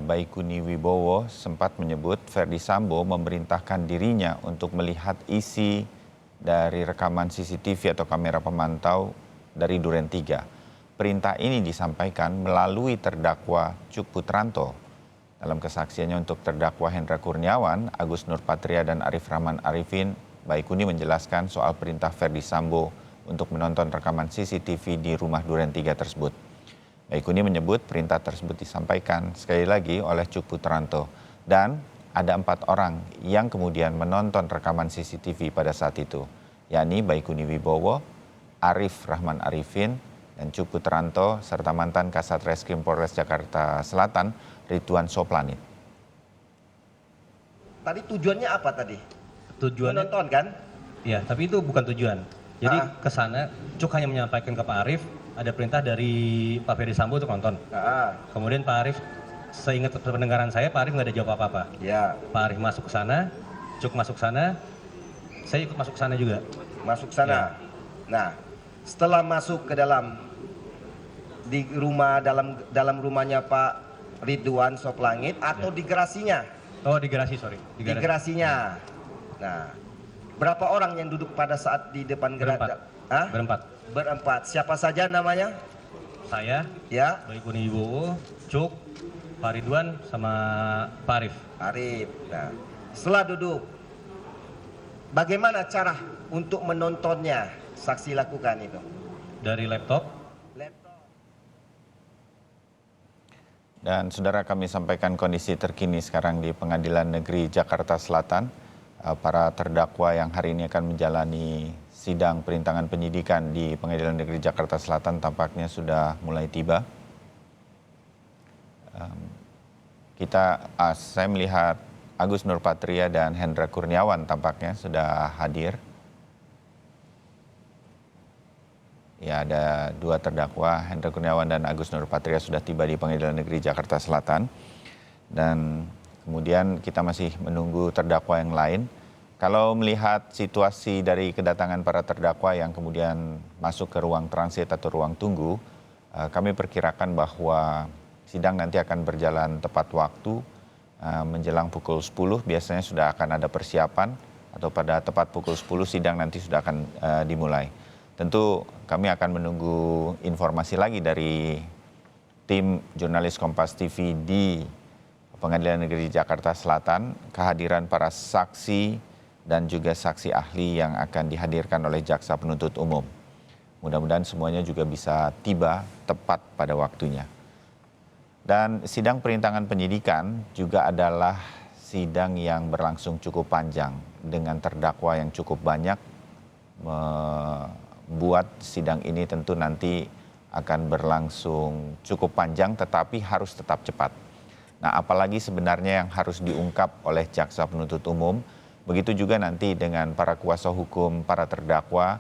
Baikuni Wibowo sempat menyebut Verdi Sambo memerintahkan dirinya untuk melihat isi dari rekaman CCTV atau kamera pemantau dari Duren 3. Perintah ini disampaikan melalui terdakwa Cuk Putranto. Dalam kesaksiannya untuk terdakwa Hendra Kurniawan, Agus Nurpatria dan Arif Rahman Arifin, Baikuni menjelaskan soal perintah Verdi Sambo untuk menonton rekaman CCTV di rumah Duren 3 tersebut. Baikuni menyebut perintah tersebut disampaikan sekali lagi oleh Cuk Putranto dan ada 4 orang yang kemudian menonton rekaman CCTV pada saat itu, yakni Baikuni Wibowo, Arif Rahman Arifin, dan Cuk Putranto serta mantan Kasat Reskrim Polres Jakarta Selatan Ridwan Soplanit. Tadi tujuannya apa tadi? Tujuannya Menonton kan? ya, tapi itu bukan tujuan. Jadi ke sana Cuk hanya menyampaikan ke Pak Arif ada perintah dari Pak Ferdi Sambo untuk nonton. Kemudian Pak Arif, seingat pendengaran saya, Pak Arif nggak ada jawab apa-apa. Ya. Pak Arif masuk ke sana, Cuk masuk sana, saya ikut masuk ke sana juga. Masuk sana. Ya. Nah, setelah masuk ke dalam di rumah dalam rumahnya Pak Ridwan Soplangit atau di garasinya? Oh, di garasi, sorry. Di garasinya. Nah, berapa orang yang duduk pada saat di depan garasi? Berempat. Siapa saja namanya? Saya, ya, Baikuni Wibowo, Cuk, Pak Ridwan, sama Pak Arif. Nah, setelah duduk, bagaimana cara untuk menontonnya? Saksi lakukan itu dari laptop. Dan saudara, kami sampaikan kondisi terkini sekarang di Pengadilan Negeri Jakarta Selatan. Para terdakwa yang hari ini akan menjalani sidang perintangan penyidikan di Pengadilan Negeri Jakarta Selatan tampaknya sudah mulai tiba. Saya melihat Agus Nurpatria dan Hendra Kurniawan tampaknya sudah hadir. Ya, ada 2 terdakwa, Hendra Kurniawan dan Agus Nurpatria sudah tiba di Pengadilan Negeri Jakarta Selatan. Dan kemudian kita masih menunggu terdakwa yang lain. Kalau melihat situasi dari kedatangan para terdakwa yang kemudian masuk ke ruang transit atau ruang tunggu, kami perkirakan bahwa sidang nanti akan berjalan tepat waktu menjelang pukul 10. Biasanya sudah akan ada persiapan atau pada tepat pukul 10 sidang nanti sudah akan dimulai. Tentu kami akan menunggu informasi lagi dari tim jurnalis Kompas TV di Pengadilan Negeri Jakarta Selatan, kehadiran para saksi dan juga saksi ahli yang akan dihadirkan oleh jaksa penuntut umum. Mudah-mudahan semuanya juga bisa tiba tepat pada waktunya. Dan sidang perintangan penyidikan juga adalah sidang yang berlangsung cukup panjang dengan terdakwa yang cukup banyak, membuat sidang ini tentu nanti akan berlangsung cukup panjang tetapi harus tetap cepat. Nah, apalagi sebenarnya yang harus diungkap oleh jaksa penuntut umum, begitu juga nanti dengan para kuasa hukum, para terdakwa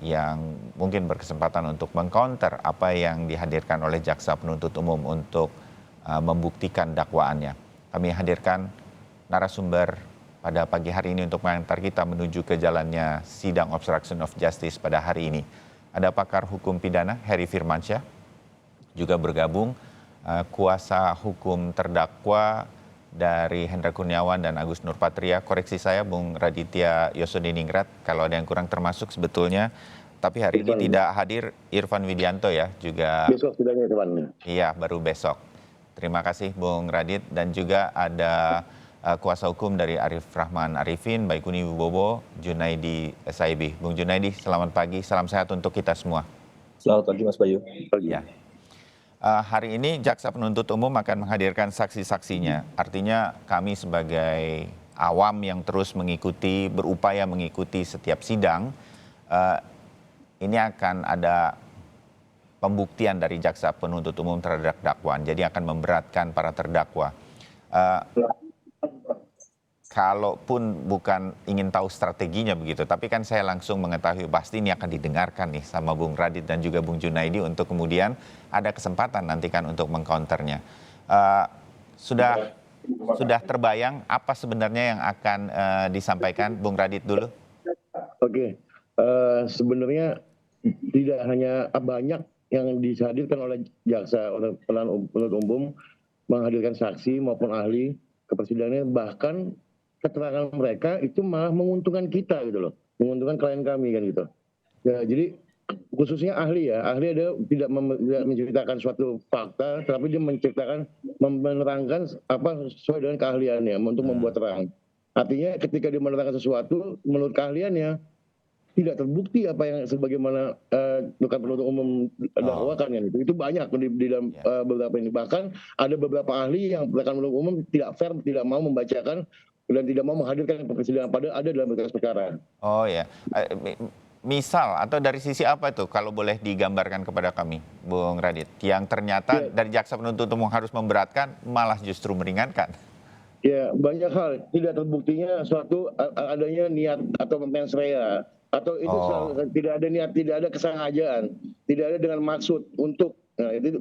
yang mungkin berkesempatan untuk mengcounter apa yang dihadirkan oleh jaksa penuntut umum untuk membuktikan dakwaannya. Kami hadirkan narasumber pada pagi hari ini untuk mengantar kita menuju ke jalannya sidang obstruction of justice pada hari ini. Ada pakar hukum pidana Heri Firmansyah, juga bergabung kuasa hukum terdakwa dari Hendra Kurniawan dan Agus Nurpatria. Koreksi saya Bung Raditya Yosodiningrat kalau ada yang kurang termasuk sebetulnya. Tapi hari ini tidak hadir Irfan Widianto ya, juga besok sidangnya teman. Iya, baru besok. Terima kasih Bung Radit, dan juga ada kuasa hukum dari Arif Rahman Arifin, Baikuni Wibowo, Junaidi SIB. Bung Junaidi, selamat pagi, salam sehat untuk kita semua. Selamat pagi Mas Bayu. Ya. Hari ini jaksa penuntut umum akan menghadirkan saksi-saksinya. Artinya kami sebagai awam yang terus berupaya mengikuti setiap sidang, ini akan ada pembuktian dari jaksa penuntut umum terhadap dakwaan. Jadi akan memberatkan para terdakwa. Kalaupun bukan ingin tahu strateginya begitu, tapi kan saya langsung mengetahui pasti ini akan didengarkan nih sama Bung Radit dan juga Bung Junaidi untuk kemudian ada kesempatan nanti kan untuk mengcounternya. Sudah terbayang apa sebenarnya yang akan disampaikan? Bung Radit dulu. Oke, sebenarnya tidak hanya banyak yang dihadirkan oleh jaksa, oleh penuntut umum, menghadirkan saksi maupun ahli ke persidangan, bahkan keterangan mereka itu malah menguntungkan kita gitu loh, menguntungkan klien kami kan gitu. Ya, jadi khususnya ahli ya, ahli ada tidak menceritakan suatu fakta, tapi dia menerangkan apa sesuai dengan keahliannya untuk membuat terang. Artinya ketika dia menerangkan sesuatu menurut keahliannya tidak terbukti apa yang sebagaimana bukan penuntut umum dakwakan kan itu banyak di dalam beberapa ini, bahkan ada beberapa ahli yang rekan penuntut umum tidak fair, tidak mau membacakan dan tidak mau menghadirkan ke persidangan padahal ada dalam berkas perkara. Oh ya, misal atau dari sisi apa itu kalau boleh digambarkan kepada kami, Bung Radit, yang ternyata dari jaksa penuntut umum harus memberatkan malah justru meringankan? Ya, banyak hal tidak terbuktinya suatu adanya niat atau mens rea atau itu tidak ada niat, tidak ada kesengajaan, tidak ada dengan maksud untuk, nah itu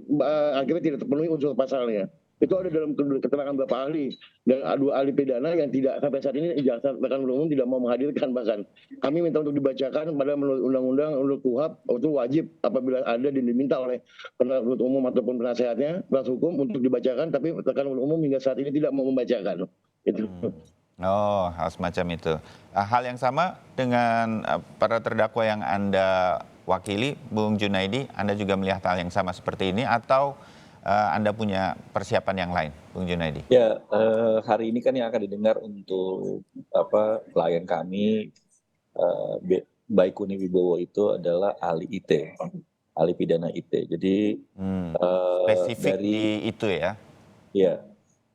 akhirnya tidak terpenuhi unsur pasalnya. Itu ada dalam keterangan beberapa ahli dan dua ahli pidana yang tidak sampai saat ini jaksa rekan penuntut umum tidak mau menghadirkan, bahkan kami minta untuk dibacakan padahal menurut undang-undang, menurut KUHP itu wajib apabila ada diminta oleh penuntut umum ataupun penasehatnya penasihat hukum untuk dibacakan, tapi rekan penuntut umum hingga saat ini tidak mau membacakan. Itu. Oh, hal semacam itu. Hal yang sama dengan para terdakwa yang Anda wakili, Bung Junaidi, Anda juga melihat hal yang sama seperti ini atau Anda punya persiapan yang lain, Bung Junaidi? Ya, hari ini kan yang akan didengar untuk klien kami, Baikuni Wibowo itu adalah ahli IT, ahli pidana IT. Jadi spesifik dari di itu ya? Ya,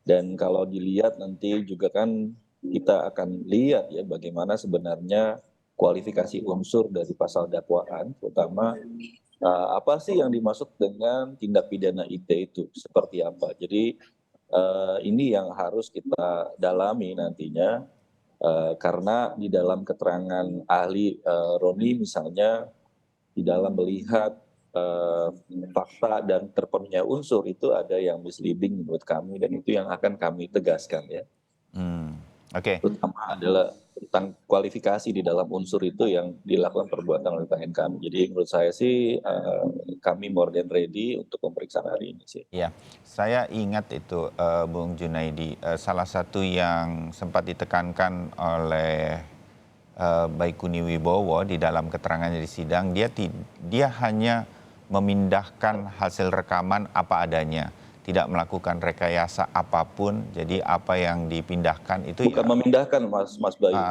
dan kalau dilihat nanti juga kan kita akan lihat ya bagaimana sebenarnya kualifikasi unsur dari pasal dakwaan, terutama apa sih yang dimaksud dengan tindak pidana IT itu seperti apa. Jadi ini yang harus kita dalami nantinya, karena di dalam keterangan ahli Roni misalnya, di dalam melihat fakta dan terpenuhnya unsur itu ada yang misleading menurut kami, dan itu yang akan kami tegaskan ya. Oke. Terutama adalah tentang kualifikasi di dalam unsur itu yang dilakukan perbuatan oleh klien kami. Jadi menurut saya sih kami more than ready untuk pemeriksaan hari ini sih. Iya, saya ingat itu Bung Junaidi, salah satu yang sempat ditekankan oleh Baikuni Wibowo di dalam keterangannya di sidang, dia hanya memindahkan hasil rekaman apa adanya, tidak melakukan rekayasa apapun. Jadi apa yang dipindahkan itu bukan memindahkan Mas Bayu.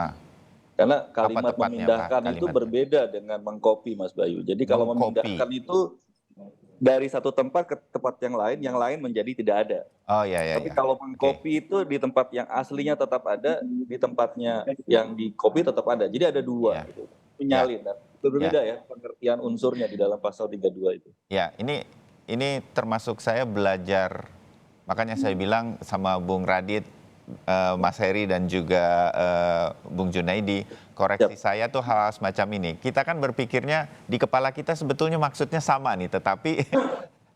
Karena kalimat memindahkan itu berbeda dengan mengcopy Mas Bayu. Jadi kalau memindahkan itu dari satu tempat ke tempat yang lain menjadi tidak ada. Oh iya. Tapi kalau mengcopy itu di tempat yang aslinya tetap ada, di tempatnya yang di-copy tetap ada. Jadi ada dua gitu. Menyalin. Berbeda ya pengertian unsurnya di dalam pasal 32 itu. Ya, ini termasuk saya belajar, makanya saya bilang sama Bung Radit, Mas Heri dan juga Bung Junaidi, koreksi saya tuh hal semacam ini. Kita kan berpikirnya di kepala kita sebetulnya maksudnya sama nih, tetapi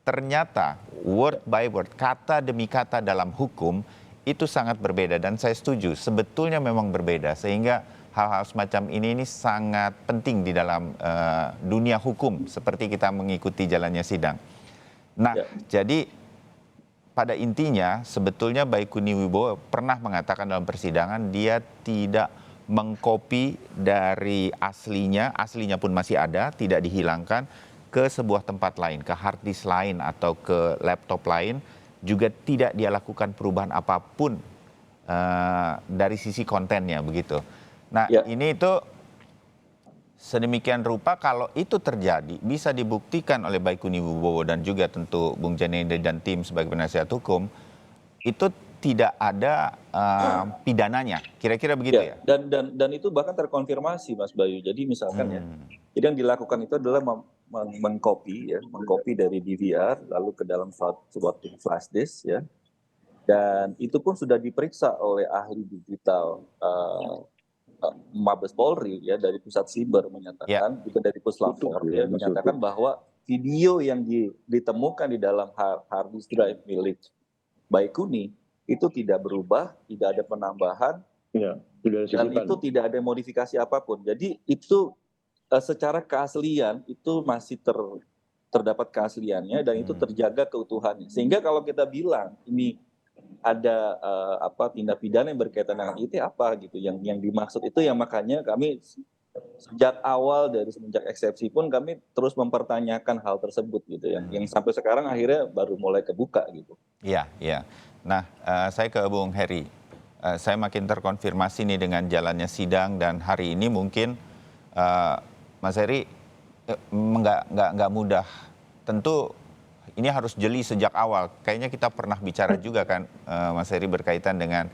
ternyata word by word, kata demi kata dalam hukum itu sangat berbeda, dan saya setuju sebetulnya memang berbeda, sehingga hal-hal semacam ini sangat penting di dalam dunia hukum seperti kita mengikuti jalannya sidang. Nah, jadi pada intinya sebetulnya Baikuni Wibowo pernah mengatakan dalam persidangan dia tidak mengcopy dari aslinya pun masih ada, tidak dihilangkan, ke sebuah tempat lain, ke hard disk lain atau ke laptop lain, juga tidak dia lakukan perubahan apapun dari sisi kontennya begitu. Nah, ini itu sedemikian rupa kalau itu terjadi bisa dibuktikan oleh Baikuni Wibowo dan juga tentu Bung Junaidi dan tim sebagai penasihat hukum, itu tidak ada pidananya, kira-kira begitu ya? Dan itu bahkan terkonfirmasi Mas Bayu. Jadi misalkan jadi yang dilakukan itu adalah mengcopy dari DVR lalu ke dalam sebuah flash disk ya. Dan itu pun sudah diperiksa oleh ahli digital Mabes Polri ya, dari Pusat Siber menyatakan, juga dari Puslapor ya, menyatakan bahwa video yang ditemukan di dalam hard disk drive milik Baikuni itu tidak berubah, tidak ada penambahan, dan itu tidak ada modifikasi apapun. Jadi itu secara keaslian itu masih terdapat keasliannya dan itu terjaga keutuhannya. Sehingga kalau kita bilang ini ada tindak pidana yang berkaitan dengan itu apa gitu, yang dimaksud itu yang makanya kami sejak awal dari semenjak eksepsi pun kami terus mempertanyakan hal tersebut gitu yang sampai sekarang akhirnya baru mulai kebuka gitu. Iya, iya. Nah, saya ke Bung Heri. Saya makin terkonfirmasi nih dengan jalannya sidang dan hari ini mungkin Mas Heri nggak mudah. Tentu ini harus jeli sejak awal. Kayaknya kita pernah bicara juga kan, Mas Heri, berkaitan dengan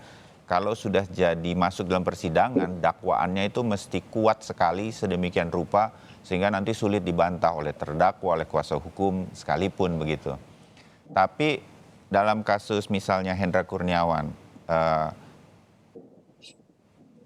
kalau sudah jadi masuk dalam persidangan, dakwaannya itu mesti kuat sekali sedemikian rupa sehingga nanti sulit dibantah oleh terdakwa, oleh kuasa hukum sekalipun begitu. Tapi dalam kasus misalnya Hendra Kurniawan,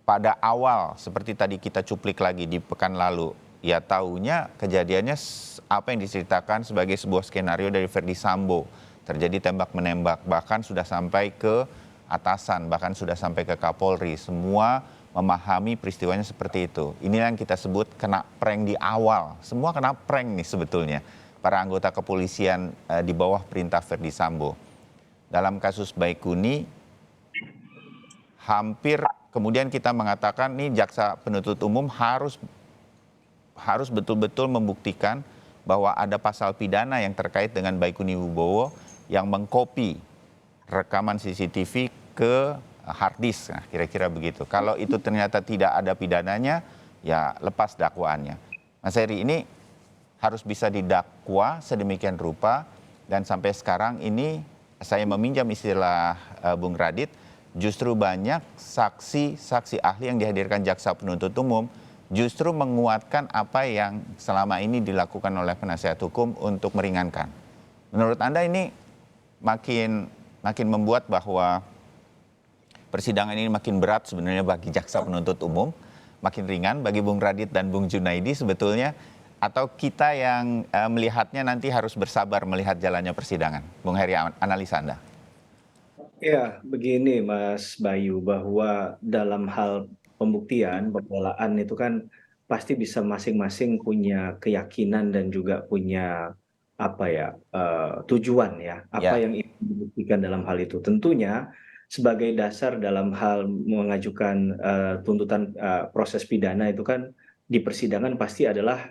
pada awal seperti tadi kita cuplik lagi di pekan lalu, ya taunya kejadiannya apa yang diceritakan sebagai sebuah skenario dari Verdi Sambo. Terjadi tembak-menembak, bahkan sudah sampai ke atasan, bahkan sudah sampai ke Kapolri. Semua memahami peristiwanya seperti itu. Ini yang kita sebut kena prank di awal. Semua kena prank nih sebetulnya. Para anggota kepolisian di bawah perintah Verdi Sambo. Dalam kasus Baikuni, hampir kemudian kita mengatakan nih jaksa penuntut umum harus betul-betul membuktikan bahwa ada pasal pidana yang terkait dengan Baikuni Wibowo yang mengkopi rekaman CCTV ke hard disk, nah, kira-kira begitu. Kalau itu ternyata tidak ada pidananya, ya lepas dakwaannya. Mas Heri, ini harus bisa didakwa sedemikian rupa dan sampai sekarang ini saya meminjam istilah Bung Radit, justru banyak saksi-saksi ahli yang dihadirkan jaksa penuntut umum justru menguatkan apa yang selama ini dilakukan oleh penasihat hukum untuk meringankan. Menurut Anda ini makin membuat bahwa persidangan ini makin berat sebenarnya bagi jaksa penuntut umum, makin ringan bagi Bung Radit dan Bung Junaidi sebetulnya, atau kita yang melihatnya nanti harus bersabar melihat jalannya persidangan? Bung Heri, analisa Anda. Ya, begini Mas Bayu, bahwa dalam hal pembuktian, pembelaan itu kan pasti bisa masing-masing punya keyakinan dan juga punya tujuan ya, apa yang ingin dibuktikan dalam hal itu. Tentunya sebagai dasar dalam hal mengajukan tuntutan proses pidana itu kan di persidangan pasti adalah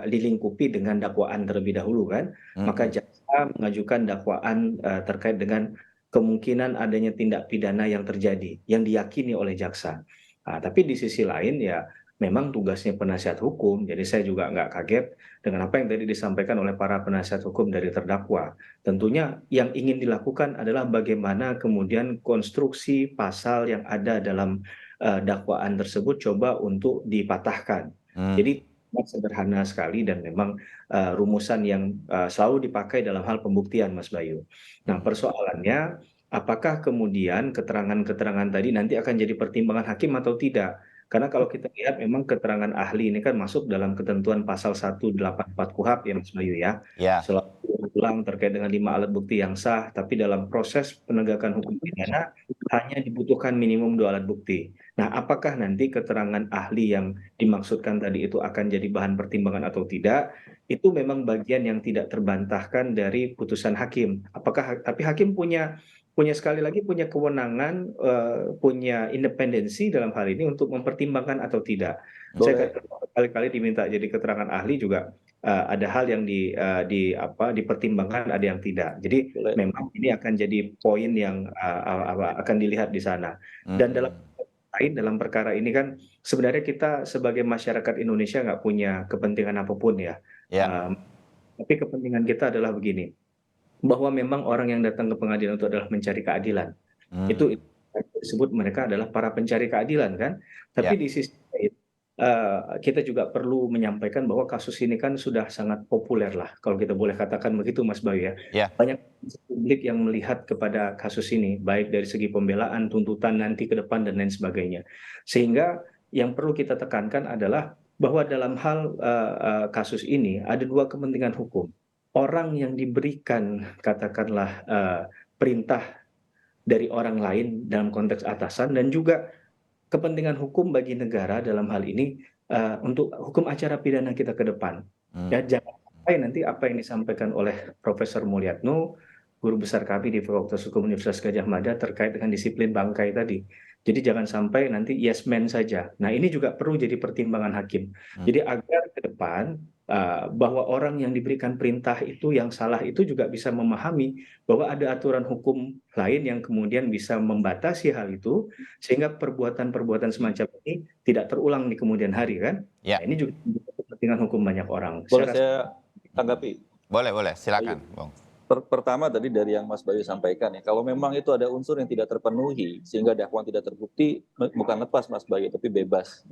dilingkupi dengan dakwaan terlebih dahulu kan. Maka jaksa mengajukan dakwaan terkait dengan kemungkinan adanya tindak pidana yang terjadi, yang diyakini oleh jaksa. Tapi di sisi lain ya memang tugasnya penasihat hukum, jadi saya juga nggak kaget dengan apa yang tadi disampaikan oleh para penasihat hukum dari terdakwa. Tentunya yang ingin dilakukan adalah bagaimana kemudian konstruksi pasal yang ada dalam dakwaan tersebut coba untuk dipatahkan. Jadi sederhana sekali dan memang rumusan yang selalu dipakai dalam hal pembuktian, Mas Bayu. Nah, persoalannya apakah kemudian keterangan-keterangan tadi nanti akan jadi pertimbangan hakim atau tidak? Karena kalau kita lihat memang keterangan ahli ini kan masuk dalam ketentuan pasal 184 KUHP ya Mas Bayu ya. Selalu ulang terkait dengan 5 alat bukti yang sah, tapi dalam proses penegakan hukum pidana hanya dibutuhkan minimum 2 alat bukti. Nah, apakah nanti keterangan ahli yang dimaksudkan tadi itu akan jadi bahan pertimbangan atau tidak? Itu memang bagian yang tidak terbantahkan dari putusan hakim. Tapi hakim punya sekali lagi punya kewenangan, punya independensi dalam hal ini untuk mempertimbangkan atau tidak. Saya kali-kali diminta jadi keterangan ahli juga ada hal yang dipertimbangkan, ada yang tidak. Jadi memang ini akan jadi poin yang akan dilihat di sana. Dan dalam perkara ini kan sebenarnya kita sebagai masyarakat Indonesia nggak punya kepentingan apapun ya. Tapi kepentingan kita adalah begini, bahwa memang orang yang datang ke pengadilan itu adalah mencari keadilan. Itu disebut mereka adalah para pencari keadilan kan. Tapi di sisi lain kita juga perlu menyampaikan bahwa kasus ini kan sudah sangat populer lah, kalau kita boleh katakan begitu Mas Bayu ya. Banyak publik yang melihat kepada kasus ini, baik dari segi pembelaan, tuntutan nanti ke depan dan lain sebagainya. Sehingga yang perlu kita tekankan adalah bahwa dalam hal kasus ini ada 2 kepentingan hukum. Orang yang diberikan katakanlah perintah dari orang lain dalam konteks atasan, dan juga kepentingan hukum bagi negara dalam hal ini untuk hukum acara pidana kita ke depan. Ya, jangan nanti apa yang disampaikan oleh Profesor Mulyatno, guru besar kami di Fakultas Hukum Universitas Gadjah Mada terkait dengan disiplin bangkai tadi. Jadi jangan sampai nanti yes man saja. Nah ini juga perlu jadi pertimbangan hakim. Jadi agar ke depan bahwa orang yang diberikan perintah itu yang salah itu juga bisa memahami bahwa ada aturan hukum lain yang kemudian bisa membatasi hal itu sehingga perbuatan-perbuatan semacam ini tidak terulang di kemudian hari kan. Ya. Nah, ini juga kepentingan hukum banyak orang. Boleh saya tanggapi? Boleh, silakan, Bung. Pertama tadi dari yang Mas Bayu sampaikan ya, kalau memang itu ada unsur yang tidak terpenuhi sehingga dakwaan tidak terbukti, bukan lepas Mas Bayu, tapi bebas.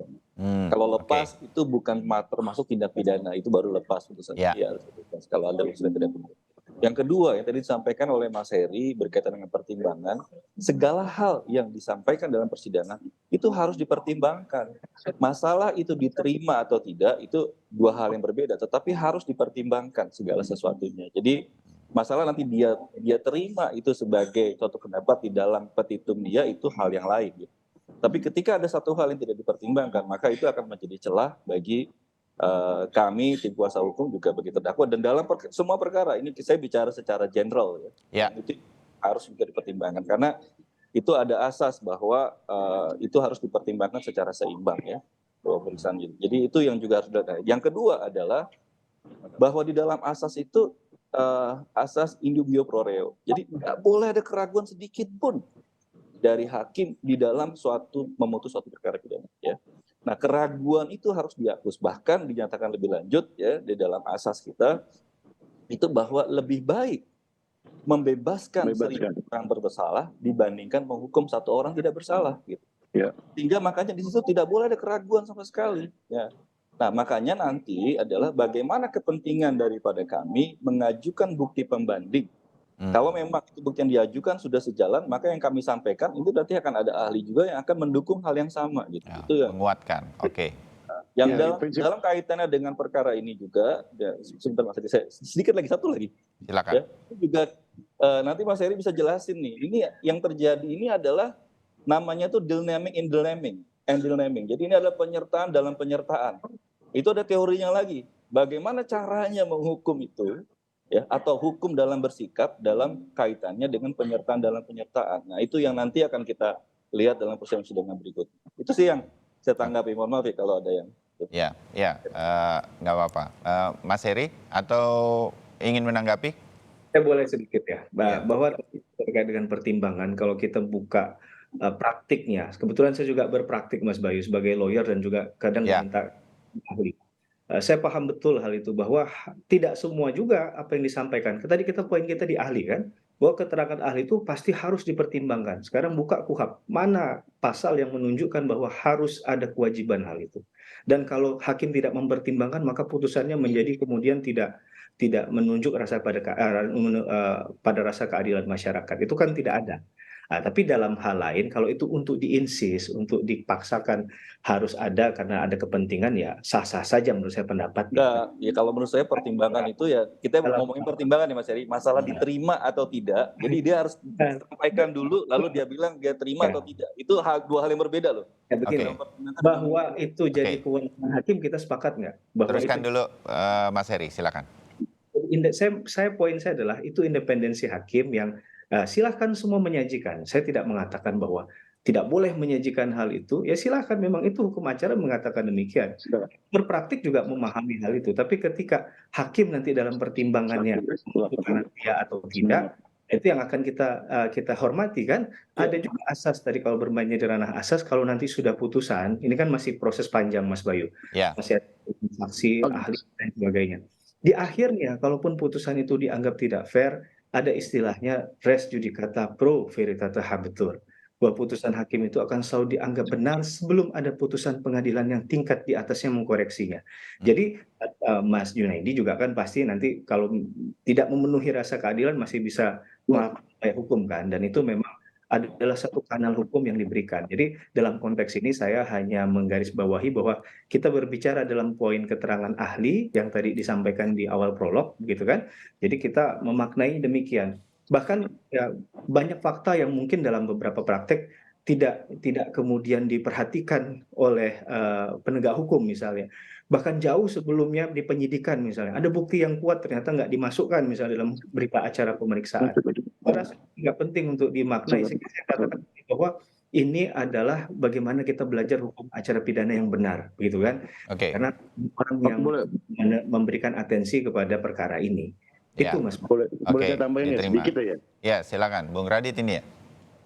Kalau lepas itu bukan termasuk tindak pidana, itu baru lepas putusan. Ya. Harus bebas kalau ada unsur yang tidak penuhi. Yang kedua yang tadi disampaikan oleh Mas Heri berkaitan dengan pertimbangan, segala hal yang disampaikan dalam persidangan itu harus dipertimbangkan. Masalah itu diterima atau tidak itu dua hal yang berbeda, tetapi harus dipertimbangkan segala sesuatunya. Jadi masalah nanti dia terima itu sebagai suatu pendapat di dalam petitum dia itu hal yang lain. Gitu. Tapi ketika ada satu hal yang tidak dipertimbangkan, maka itu akan menjadi celah bagi kami tim kuasa hukum juga bagi terdakwa dan dalam semua perkara ini saya bicara secara general ya. Itu harus juga dipertimbangkan karena itu ada asas bahwa itu harus dipertimbangkan secara seimbang ya. Jadi itu yang juga harus ada. Yang kedua adalah bahwa di dalam asas itu asas indubio pro reo. Jadi nggak boleh ada keraguan sedikit pun dari hakim di dalam memutus suatu perkara pidana. Ya. Nah keraguan itu harus dihapus. Bahkan dinyatakan lebih lanjut ya di dalam asas kita itu bahwa lebih baik membebaskan 1.000 orang bersalah dibandingkan menghukum 1 orang tidak bersalah. Gitu. Ya. Sehingga makanya di situ tidak boleh ada keraguan sama sekali. Ya. Nah, makanya nanti adalah bagaimana kepentingan daripada kami mengajukan bukti pembanding. Kalau memang itu bukti yang diajukan sudah sejalan, maka yang kami sampaikan itu nanti akan ada ahli juga yang akan mendukung hal yang sama. Gitu. Ya, itu ya. menguatkan, oke. Yang dalam kaitannya dengan perkara ini juga, sebentar Mas Heri, sedikit lagi, satu lagi. Silakan. Ya, itu juga nanti Mas Heri bisa jelasin nih. Ini yang terjadi ini adalah namanya tuh deal naming in deal naming. Jadi ini adalah penyertaan dalam penyertaan. Itu ada teorinya lagi. Bagaimana caranya menghukum itu, ya, atau hukum dalam bersikap dalam kaitannya dengan penyertaan dalam penyertaan. Nah itu yang nanti akan kita lihat dalam persidangan berikut. Itu sih yang saya tanggapi. Mohon maaf ya kalau ada yang. Ya, nggak apa-apa. Mas Heri atau ingin menanggapi? Saya boleh sedikit ya, bahwa terkait dengan pertimbangan kalau kita buka praktiknya, kebetulan saya juga berpraktik Mas Bayu sebagai lawyer dan juga kadang minta ahli. Saya paham betul hal itu bahwa tidak semua juga apa yang disampaikan. Tadi poin kita di ahli kan, bahwa keterangan ahli itu pasti harus dipertimbangkan. Sekarang buka KUHAP, mana pasal yang menunjukkan bahwa harus ada kewajiban hal itu. Dan kalau hakim tidak mempertimbangkan, maka putusannya menjadi kemudian tidak menunjuk pada rasa keadilan masyarakat. Itu kan tidak ada. Nah, tapi dalam hal lain, kalau itu untuk diinsis, untuk dipaksakan harus ada karena ada kepentingan, ya sah-sah saja menurut saya pendapat. Nah, ya kalau menurut saya pertimbangan itu ya, kita ngomongin pertimbangan ya Mas Heri, masalah diterima atau tidak. Jadi dia harus sampaikan dulu, lalu dia bilang dia terima atau tidak. Itu dua hal yang berbeda loh. Ya, begini, bahwa itu jadi kewenangan hakim, kita sepakat nggak? Teruskan dulu Mas Heri, silakan. Poin saya adalah itu independensi hakim yang silahkan semua menyajikan. Saya tidak mengatakan bahwa tidak boleh menyajikan hal itu. Ya silahkan, memang itu hukum acara mengatakan demikian. Berpraktik juga memahami hal itu. Tapi ketika hakim nanti dalam pertimbangannya ya atau tidak, itu yang akan kita hormati kan. Ada juga asas tadi kalau bermainnya di ranah asas, kalau nanti sudah putusan, ini kan masih proses panjang Mas Bayu, masih ada saksi, ahli dan sebagainya. Di akhirnya, kalaupun putusan itu dianggap tidak fair, ada istilahnya res judicata pro veritate habetur, bahwa putusan hakim itu akan selalu dianggap benar sebelum ada putusan pengadilan yang tingkat di atasnya mengkoreksinya. Jadi Mas Junaidi juga kan pasti nanti kalau tidak memenuhi rasa keadilan masih bisa melakukan hukum kan, dan itu memang adalah satu kanal hukum yang diberikan. Jadi dalam konteks ini saya hanya menggarisbawahi bahwa kita berbicara dalam poin keterangan ahli yang tadi disampaikan di awal prolog, gitu kan. Jadi kita memaknai demikian. Bahkan ya, banyak fakta yang mungkin dalam beberapa praktek tidak kemudian diperhatikan oleh penegak hukum misalnya, bahkan jauh sebelumnya di penyidikan misalnya. Ada bukti yang kuat ternyata nggak dimasukkan misalnya dalam berita acara pemeriksaan. Saya rasa nggak penting untuk dimaknai. Saya katakan bahwa ini adalah bagaimana kita belajar hukum acara pidana yang benar, begitu kan? Oke. Karena orang yang memberikan atensi kepada perkara ini. Ya. Itu Mas. Boleh saya tambahin ya diterima. sedikit ya. Ya, silakan. Bung Radit ini ya.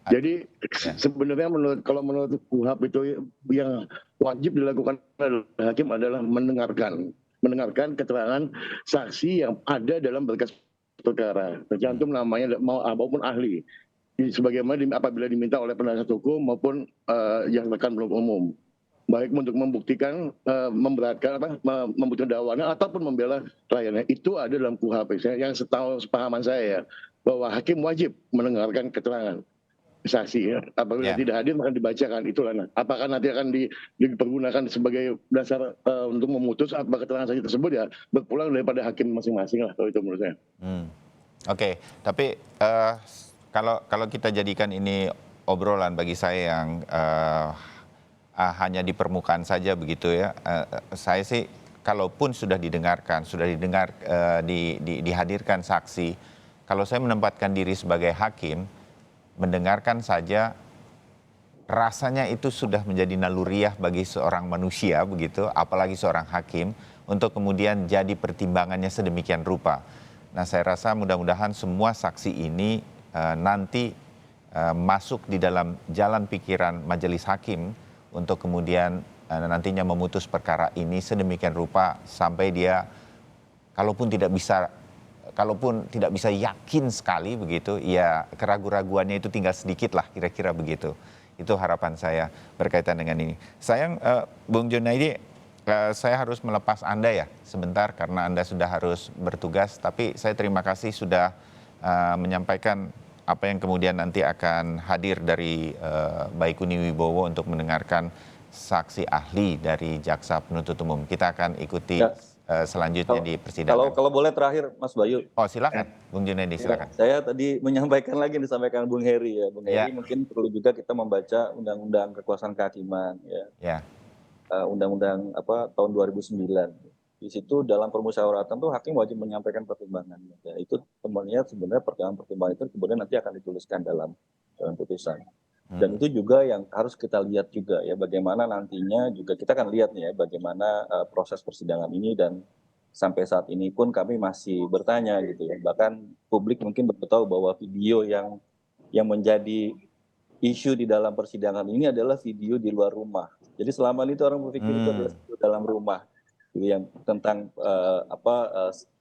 Jadi sebenarnya kalau menurut KUHP itu yang wajib dilakukan oleh hakim adalah mendengarkan keterangan saksi yang ada dalam berkas perkara, tercantum namanya maupun ahli, sebagaimana apabila diminta oleh penasihat hukum maupun yang rekan penuntut umum, baik untuk membuktikan memberatkan membuktikan dakwaannya ataupun membela kliennya, itu ada dalam KUHP. Yang setahu sepahaman saya ya, bahwa hakim wajib mendengarkan keterangan saksi ya. Apabila tidak hadir maka dibacakan, itulah. Apakah nanti akan dipergunakan sebagai dasar untuk memutus apa keterangan saksi tersebut, ya berpulang daripada hakim masing-masing lah, kalau itu menurut saya. Oke, tapi kalau kita jadikan ini obrolan, bagi saya yang hanya di permukaan saja begitu ya, saya sih kalaupun sudah didengarkan, dihadirkan saksi, kalau saya menempatkan diri sebagai hakim, mendengarkan saja rasanya itu sudah menjadi naluriah bagi seorang manusia begitu, apalagi seorang hakim, untuk kemudian jadi pertimbangannya sedemikian rupa. Nah, saya rasa mudah-mudahan semua saksi ini nanti masuk di dalam jalan pikiran majelis hakim untuk kemudian nantinya memutus perkara ini sedemikian rupa sampai dia kalaupun tidak bisa yakin sekali begitu, ya keraguan-raguannya itu tinggal sedikit lah, kira-kira begitu. Itu harapan saya berkaitan dengan ini. Sayang Bung Junaidi, saya harus melepas Anda ya sebentar karena Anda sudah harus bertugas, tapi saya terima kasih sudah menyampaikan apa yang kemudian nanti akan hadir dari Baikuni Wibowo untuk mendengarkan saksi ahli dari jaksa penuntut umum. Kita akan ikuti selanjutnya di persidangan. Kalau boleh terakhir Mas Bayu. Oh silakan, Bung Junaidi silakan. Saya tadi menyampaikan lagi disampaikan Bung Heri ya. Bung Heri mungkin perlu juga kita membaca Undang-Undang Kekuasaan Kehakiman ya. Undang-Undang tahun 2009. Di situ dalam permusyawaratan tuh hakim wajib menyampaikan pertimbangannya. Ya, itu temannya sebenarnya pertimbangan itu kemudian nanti akan dituliskan dalam putusan. Dan itu juga yang harus kita lihat juga ya, bagaimana nantinya juga kita akan lihat nih ya bagaimana proses persidangan ini, dan sampai saat ini pun kami masih bertanya gitu ya. Bahkan publik mungkin baru tahu bahwa video yang menjadi isu di dalam persidangan ini adalah video di luar rumah. Jadi selama ini orang berpikir itu adalah video dalam rumah, gitu, yang tentang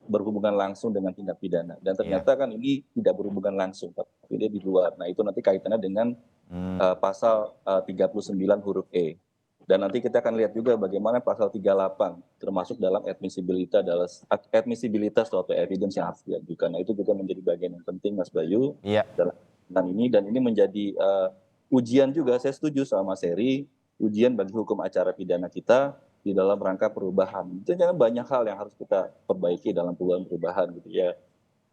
berhubungan langsung dengan tindak pidana. Dan ternyata kan ini tidak berhubungan langsung, tapi dia di luar. Nah itu nanti kaitannya dengan pasal 39 huruf E. Dan nanti kita akan lihat juga bagaimana pasal 38 termasuk dalam admisibilitas suatu evidence yang harus diajukan. Nah itu juga menjadi bagian yang penting Mas Bayu dalam ini, dan ini menjadi ujian juga. Saya setuju sama Mas Heri, ujian bagi hukum acara pidana kita di dalam rangka perubahan. Itu jangan banyak hal yang harus kita perbaiki dalam perubahan gitu ya.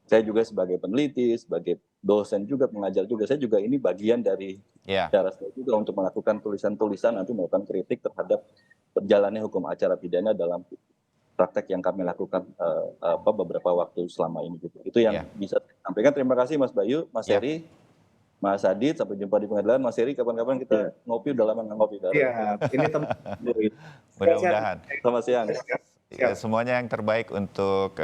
Saya juga sebagai peneliti, sebagai dosen juga, pengajar juga, saya juga ini bagian dari cara saya juga untuk melakukan tulisan-tulisan, nanti melakukan kritik terhadap berjalannya hukum acara pidana dalam praktek yang kami lakukan beberapa waktu selama ini gitu. Itu yang bisa saya sampaikan. Terima kasih Mas Bayu, Mas Heri, Mas Adit, sampai jumpa di pengadilan. Mas Heri, kapan-kapan kita ngopi, udah lama nggak ngopi. Iya, ini teman. Mudah-mudahan. Selamat siang. Ya, semuanya yang terbaik untuk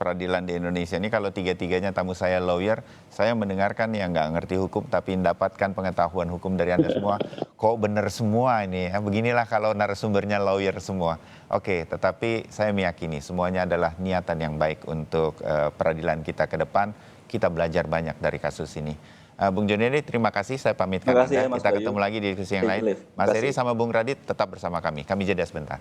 peradilan di Indonesia ini. Kalau tiga-tiganya tamu saya lawyer, saya mendengarkan yang nggak ngerti hukum tapi mendapatkan pengetahuan hukum dari Anda semua. Kok benar semua ini ya? Beginilah kalau narasumbernya lawyer semua. Oke, tetapi saya meyakini semuanya adalah niatan yang baik untuk peradilan kita ke depan. Kita belajar banyak dari kasus ini. Bung Junaidi, terima kasih. Saya pamitkan Anda. Kita ketemu lagi di diskusi yang lain. Mas Heri sama Bung Radit tetap bersama kami. Kami jeda sebentar.